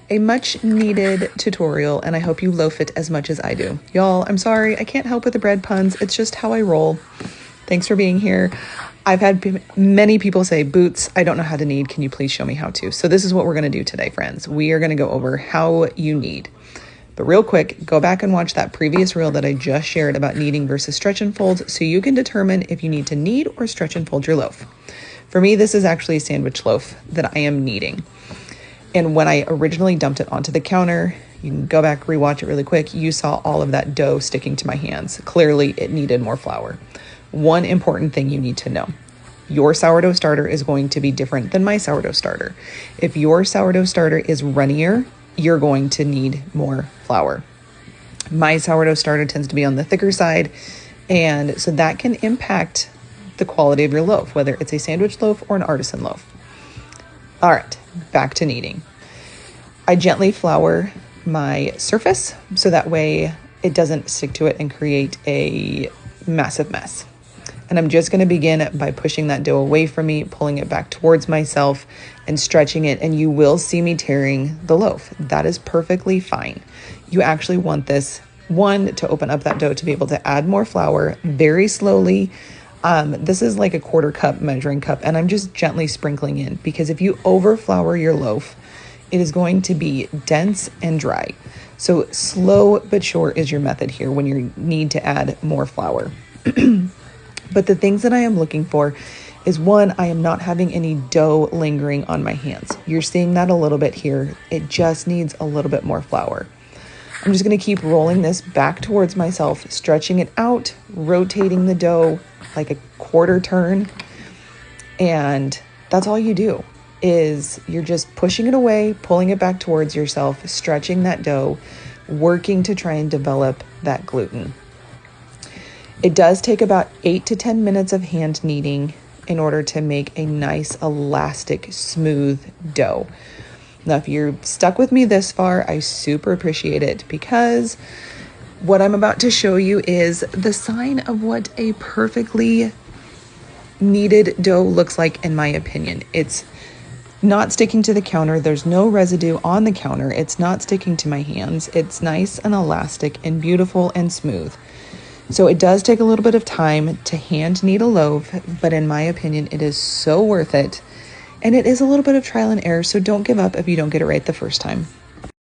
a much needed tutorial, and I hope you loaf it as much as I do. Y'all, I'm sorry, I can't help with the bread puns. It's just how I roll. Thanks for being here. I've had many people say, Boots, I don't know how to knead. Can you please show me how to? So this is what we're going to do today, friends. We are going to go over how you knead. But real quick, go back and watch that previous reel that I just shared about kneading versus stretch and fold so you can determine if you need to knead or stretch and fold your loaf. For me, this is actually a sandwich loaf that I am kneading. And when I originally dumped it onto the counter, you can go back, rewatch it really quick, you saw all of that dough sticking to my hands. Clearly, it needed more flour. One important thing you need to know. Your sourdough starter is going to be different than my sourdough starter. If your sourdough starter is runnier, you're going to need more flour. My sourdough starter tends to be on the thicker side, and so that can impact the quality of your loaf, whether it's a sandwich loaf or an artisan loaf. All right, back to kneading. I gently flour my surface so that way it doesn't stick to it and create a massive mess. And I'm just going to begin by pushing that dough away from me, pulling it back towards myself and stretching it. And you will see me tearing the loaf. That is perfectly fine. You actually want this, one, to open up that dough to be able to add more flour very slowly. This is like a 1/4 cup measuring cup, and I'm just gently sprinkling in because if you overflour your loaf, it is going to be dense and dry. So slow but sure is your method here when you need to add more flour. But the things that I am looking for is, one, I am not having any dough lingering on my hands. You're seeing that a little bit here. It just needs a little bit more flour. I'm just going to keep rolling this back towards myself, stretching it out, rotating the dough like a 1/4 turn. And that's all you do, is you're just pushing it away, pulling it back towards yourself, stretching that dough, working to try and develop that gluten. It does take about 8 to 10 minutes of hand kneading in order to make a nice, elastic, smooth dough. Now, if you're stuck with me this far, I super appreciate it, because what I'm about to show you is the sign of what a perfectly kneaded dough looks like, in my opinion. It's not sticking to the counter. There's no residue on the counter. It's not sticking to my hands. It's nice and elastic and beautiful and smooth. So it does take a little bit of time to hand knead a loaf, but in my opinion, it is so worth it. And it is a little bit of trial and error, so don't give up if you don't get it right the first time.